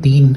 3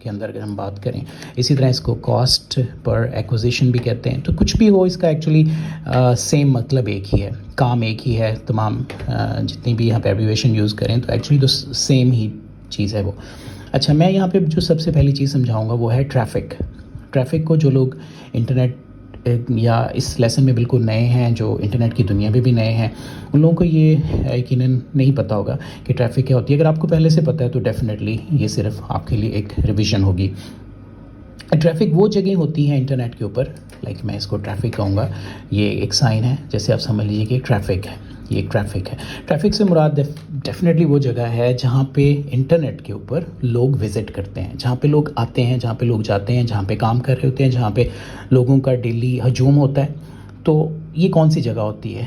کے اندر اگر ہم بات کریں. اسی طرح اس کو کاسٹ پر ایکوزیشن بھی کہتے ہیں. تو کچھ بھی ہو اس کا ایکچولی سیم مطلب ایک ہی ہے, کام ایک ہی ہے. تمام جتنی بھی یہاں پہ ایبریویشن یوز کریں تو ایکچولی تو سیم ہی چیز ہے وہ. اچھا, میں یہاں پہ جو سب سے پہلی چیز سمجھاؤں گا وہ ہے ٹریفک. ٹریفک کو جو لوگ انٹرنیٹ یا اس لیسن میں بالکل نئے ہیں, جو انٹرنیٹ کی دنیا میں بھی نئے ہیں, ان لوگوں کو یہ یقیناً نہیں پتہ ہوگا کہ ٹریفک کیا ہوتی ہے. اگر آپ کو پہلے سے پتہ ہے تو ڈیفینیٹلی یہ صرف آپ کے لیے ایک ریویژن ہوگی. ٹریفک وہ جگہیں ہوتی ہیں انٹرنیٹ کے اوپر, لائک میں اس کو ٹریفک کہوں گا, یہ ایک سائن ہے, جیسے آپ سمجھ لیجیے کہ ٹریفک ہے, یہ ایک ٹریفک ہے. ٹریفک سے مراد ڈیفینیٹلی وہ جگہ ہے جہاں پہ انٹرنیٹ کے اوپر لوگ وزٹ کرتے ہیں, جہاں پہ لوگ آتے ہیں, جہاں پہ لوگ جاتے ہیں, جہاں پہ کام کر رہے ہوتے ہیں, جہاں پہ لوگوں کا ڈیلی ہجوم ہوتا ہے. تو یہ کون سی جگہ ہوتی ہے؟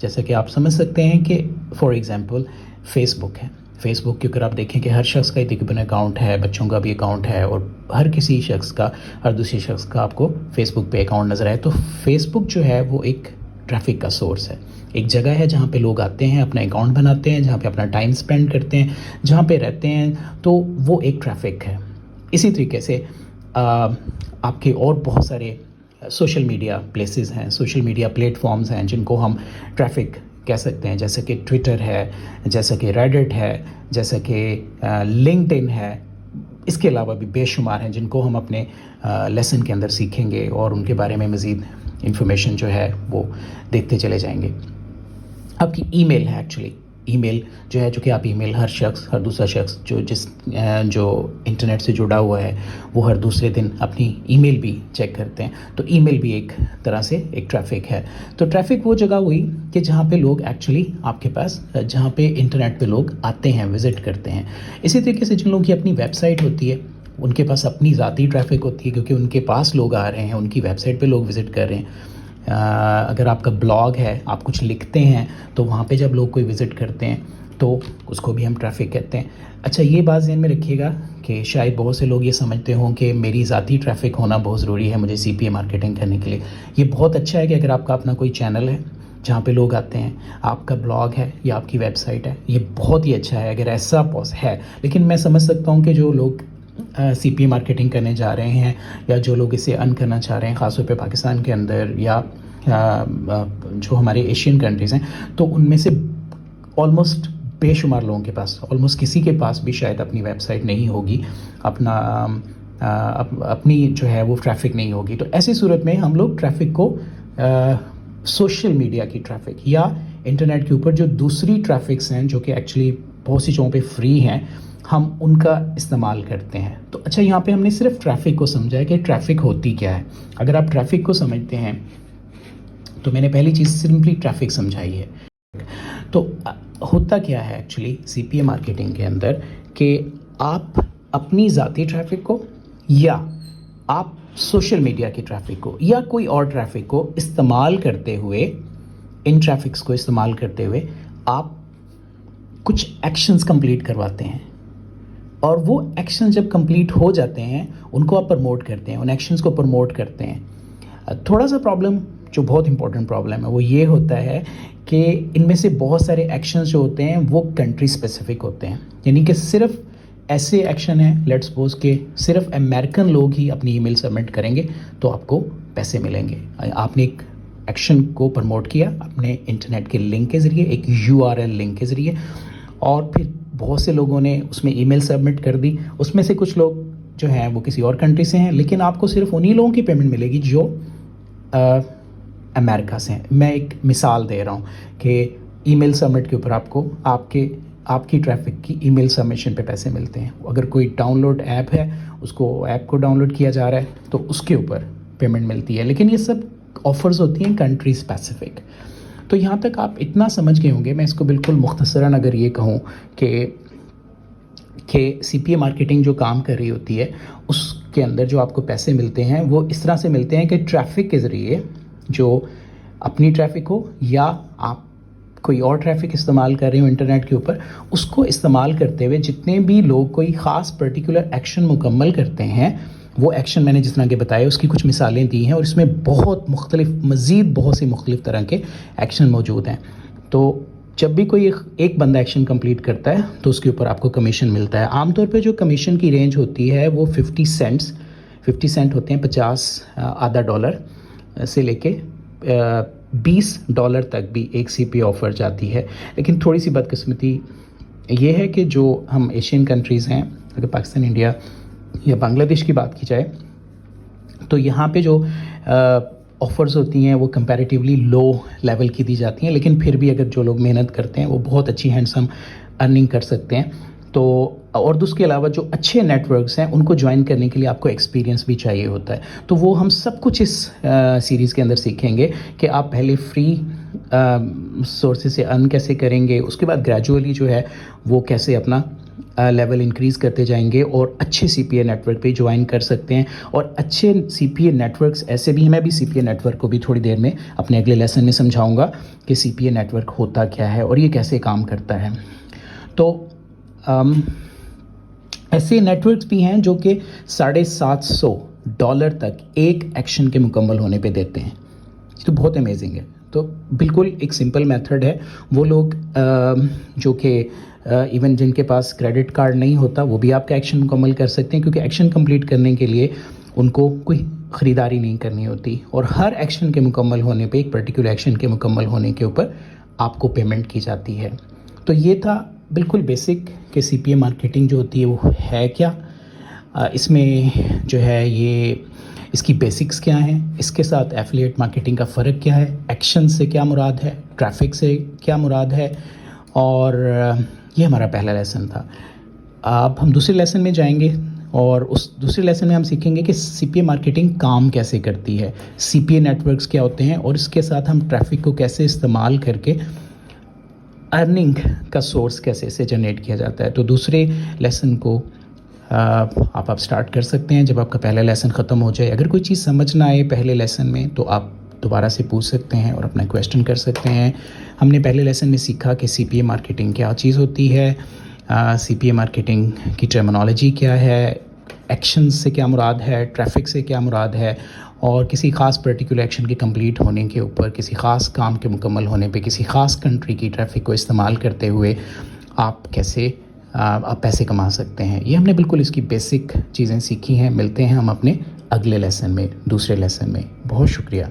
جیسا کہ آپ سمجھ سکتے ہیں کہ فار ایگزامپل فیس بک ہے. فیس بک کے اوپر آپ دیکھیں کہ ہر شخص کا ایک تقریباً اکاؤنٹ ہے, بچوں کا بھی اکاؤنٹ ہے, اور ہر کسی شخص کا, ہر دوسرے شخص کا آپ کو فیس بک پہ اکاؤنٹ نظر آئے. تو فیس بک جو ہے وہ ایک ٹریفک کا سورس ہے, ایک جگہ ہے جہاں پہ لوگ آتے ہیں, اپنا اکاؤنٹ بناتے ہیں, جہاں پہ اپنا ٹائم اسپینڈ کرتے ہیں, جہاں پہ رہتے ہیں, تو وہ ایک ٹریفک ہے. اسی طریقے سے آپ کے اور بہت سارے سوشل میڈیا پلیسز ہیں, سوشل میڈیا پلیٹ فارمز ہیں جن کو ہم ٹریفک کہہ سکتے ہیں, جیسے کہ ٹویٹر ہے, جیسا کہ ریڈٹ ہے, جیسا کہ لنکڈ ان ہے. اس کے علاوہ بھی بے شمار ہیں جن کو ہم اپنے لیسن کے اندر سیکھیں گے اور ان کے بارے میں مزید انفارمیشن جو ہے وہ دیکھتے چلے جائیں گے. آپ کی ای میل ہے, ایکچولی ای میل جو ہے, جو کہ آپ ای میل ہر شخص, ہر دوسرا شخص جو انٹرنیٹ سے جڑا ہوا ہے وہ ہر دوسرے دن اپنی ای میل بھی چیک کرتے ہیں. تو ای میل بھی ایک طرح سے ایک ٹریفک ہے. تو ٹریفک وہ جگہ ہوئی کہ جہاں پہ لوگ ایکچولی آپ کے پاس, جہاں پہ انٹرنیٹ پہ لوگ آتے ہیں, وزٹ کرتے ہیں. اسی طریقے سے جن لوگوں کی اپنی ویب سائٹ ہوتی ہے ان کے پاس اپنی ذاتی ٹریفک ہوتی ہے, کیونکہ ان کے پاس لوگ آ رہے ہیں, ان کی ویب سائٹ پہ لوگ وزٹ کر رہے ہیں. اگر آپ کا بلاگ ہے, آپ کچھ لکھتے ہیں, تو وہاں پہ جب لوگ کوئی وزٹ کرتے ہیں تو اس کو بھی ہم ٹریفک کہتے ہیں. اچھا, یہ بات ذہن میں رکھیے گا کہ شاید بہت سے لوگ یہ سمجھتے ہوں کہ میری ذاتی ٹریفک ہونا بہت ضروری ہے مجھے سی پی اے مارکیٹنگ کرنے کے لیے. یہ بہت اچھا ہے کہ اگر آپ کا اپنا کوئی چینل ہے جہاں پہ لوگ آتے ہیں, آپ کا بلاگ ہے یا آپ کی ویب سائٹ ہے, یہ بہت ہی اچھا ہے اگر ایسا ہے. لیکن میں سمجھ سکتا ہوں کہ جو لوگ سی پی اے مارکیٹنگ کرنے جا رہے ہیں, یا جو لوگ اسے ارن کرنا چاہ رہے ہیں, خاص طور پہ پاکستان کے اندر یا جو ہمارے ایشین کنٹریز ہیں, تو ان میں سے آلموسٹ بے شمار لوگوں کے پاس, آلموسٹ کسی کے پاس بھی شاید اپنی ویب سائٹ نہیں ہوگی, اپنی جو ہے وہ ٹریفک نہیں ہوگی. تو ایسی صورت میں ہم لوگ ٹریفک کو سوشل میڈیا کی ٹریفک یا انٹرنیٹ کے اوپر جو دوسری ٹریفکس ہیں جو کہ ایکچولی بہت سی جگہوں پہ فری ہیں, ہم ان کا استعمال کرتے ہیں. تو اچھا, یہاں پہ ہم نے صرف ٹریفک کو سمجھا ہے کہ ٹریفک ہوتی کیا ہے. اگر آپ ٹریفک کو سمجھتے ہیں تو میں نے پہلی چیز سمپلی ٹریفک سمجھائی ہے. تو ہوتا کیا ہے actually see P a marketing کے اندر کہ آپ اپنی ذاتی ٹریفک کو یا آپ سوشل میڈیا کی ٹریفک کو یا کوئی اور ٹریفک کو استعمال کرتے ہوئے, ان ٹریفکس کو استعمال کرتے ہوئے آپ کچھ ایکشنز کمپلیٹ کرواتے ہیں, اور وہ ایکشن جب کمپلیٹ ہو جاتے ہیں ان کو آپ پروموٹ کرتے ہیں, ان ایکشنز کو پروموٹ کرتے ہیں. تھوڑا سا پرابلم, جو بہت امپورٹنٹ پرابلم ہے, وہ یہ ہوتا ہے کہ ان میں سے بہت سارے ایکشنز جو ہوتے ہیں وہ کنٹری اسپیسیفک ہوتے ہیں. یعنی کہ صرف ایسے ایکشن ہیں, لیٹ سپوز کہ صرف امریکن لوگ ہی اپنی ای میل سبمٹ کریں گے تو آپ کو پیسے ملیں گے. آپ نے ایک ایکشن کو پروموٹ کیا اپنے انٹرنیٹ کے لنک کے ذریعے, ایک URL لنک کے ذریعے, اور پھر بہت سے لوگوں نے اس میں ای میل سبمٹ کر دی. اس میں سے کچھ لوگ جو ہیں وہ کسی اور کنٹری سے ہیں, لیکن آپ کو صرف انہی لوگوں کی پیمنٹ ملے گی جو امریکہ سے ہیں. میں ایک مثال دے رہا ہوں کہ ای میل سبمٹ کے اوپر آپ کو آپ کی ٹریفک کی ای میل سبمیشن پہ پیسے ملتے ہیں. اگر کوئی ڈاؤن لوڈ ایپ ہے, اس کو ایپ کو ڈاؤن لوڈ کیا جا رہا ہے تو اس کے اوپر پیمنٹ ملتی ہے. لیکن یہ سب آفرز ہوتی ہیں کنٹری اسپیسیفک. تو یہاں تک آپ اتنا سمجھ گئے ہوں گے. میں اس کو بالکل مختصراً اگر یہ کہوں کہ سی پی اے مارکیٹنگ جو کام کر رہی ہوتی ہے اس کے اندر جو آپ کو پیسے ملتے ہیں وہ اس طرح سے ملتے ہیں کہ ٹریفک کے ذریعے, جو اپنی ٹریفک ہو یا آپ کوئی اور ٹریفک استعمال کر رہے ہو انٹرنیٹ کے اوپر, اس کو استعمال کرتے ہوئے جتنے بھی لوگ کوئی خاص پرٹیکولر ایکشن مکمل کرتے ہیں, وہ ایکشن میں نے جس طرح کے بتایا اس کی کچھ مثالیں دی ہیں, اور اس میں بہت مختلف, مزید بہت سی مختلف طرح کے ایکشن موجود ہیں. تو جب بھی کوئی ایک بندہ ایکشن کمپلیٹ کرتا ہے تو اس کے اوپر آپ کو کمیشن ملتا ہے. عام طور پہ جو کمیشن کی رینج ہوتی ہے وہ 50 سینٹ ہوتے ہیں, 50 آدھا ڈالر سے لے کے $20 تک بھی ایک سی پی آفر جاتی ہے. لیکن تھوڑی سی بدقسمتی یہ ہے کہ جو ہم ایشین کنٹریز ہیں, اگر پاکستان, انڈیا یا بنگلہ دیش کی بات کی جائے, تو یہاں پہ جو آفرز ہوتی ہیں وہ کمپیریٹیولی لو لیول کی دی جاتی ہیں, لیکن پھر بھی اگر جو لوگ محنت کرتے ہیں وہ بہت اچھی ہینڈسم ارننگ کر سکتے ہیں. تو اور اس کے علاوہ جو اچھے نیٹ ورکس ہیں ان کو جوائن کرنے کے لیے آپ کو ایکسپیرینس بھی چاہیے ہوتا ہے. تو وہ ہم سب کچھ اس سیریز کے اندر سیکھیں گے کہ آپ پہلے فری سورسز سے ارن کیسے کریں گے, اس کے بعد گریجولی جو ہے وہ کیسے اپنا لیول انکریز کرتے جائیں گے اور اچھے سی پی اے نیٹ ورک پہ جوائن کر سکتے ہیں. اور اچھے سی پی اے نیٹ ورکس ایسے بھی ہیں, میں بھی سی پی اے نیٹ ورک کو بھی تھوڑی دیر میں اپنے اگلے لیسن میں سمجھاؤں گا کہ سی پی اے نیٹ ورک ہوتا کیا ہے اور یہ کیسے کام کرتا ہے. تو ایسے نیٹ ورکس بھی ہیں جو کہ $750 تک ایک ایکشن کے مکمل ہونے پہ دیتے ہیں. تو بہت امیزنگ ہے. تو بالکل ایک سمپل میتھڈ ہے. وہ لوگ جو کہ ایون جن کے پاس کریڈٹ کارڈ نہیں ہوتا وہ بھی آپ کا ایکشن مکمل کر سکتے ہیں, کیونکہ ایکشن کمپلیٹ کرنے کے لیے ان کو کوئی خریداری نہیں کرنی ہوتی, اور ہر ایکشن کے مکمل ہونے پہ, ایک پرٹیکولر ایکشن کے مکمل ہونے کے اوپر آپ کو پیمنٹ کی جاتی ہے. تو یہ تھا بالکل بیسک کہ سی پی اے مارکیٹنگ جو ہوتی ہے وہ ہے کیا, اس میں جو ہے یہ اس کی بیسکس کیا ہیں, اس کے ساتھ ایفیلیٹ مارکیٹنگ کا فرق کیا ہے, ایکشن سے کیا مراد ہے, ٹریفک سے کیا مراد ہے, اور یہ ہمارا پہلا لیسن تھا. اب ہم دوسرے لیسن میں جائیں گے اور اس دوسرے لیسن میں ہم سیکھیں گے کہ سی پی اے مارکیٹنگ کام کیسے کرتی ہے, سی پی اے نیٹ ورکس کیا ہوتے ہیں, اور اس کے ساتھ ہم ٹریفک کو کیسے استعمال کر کے ارننگ کا سورس کیسے سے جنریٹ کیا جاتا ہے. تو دوسرے لیسن کو آپ سٹارٹ کر سکتے ہیں جب آپ کا پہلا لیسن ختم ہو جائے. اگر کوئی چیز سمجھ نہ آئے پہلے لیسن میں تو آپ دوبارہ سے پوچھ سکتے ہیں اور اپنا کویسچن کر سکتے ہیں. ہم نے پہلے لیسن میں سیکھا کہ سی پی اے مارکیٹنگ کیا چیز ہوتی ہے, سی پی اے مارکیٹنگ کی ٹرمینالوجی کیا ہے, ایکشن سے کیا مراد ہے, ٹریفک سے کیا مراد ہے, اور کسی خاص پرٹیکولر ایکشن کے کمپلیٹ ہونے کے اوپر, کسی خاص کام کے مکمل ہونے پہ, کسی خاص کنٹری کی ٹریفک کو استعمال کرتے ہوئے آپ کیسے آپ پیسے کما سکتے ہیں. یہ ہم نے بالکل اس کی بیسک چیزیں سیکھی ہیں. ملتے ہیں ہم اپنے اگلے لیسن میں, دوسرے لیسن میں. بہت شکریہ.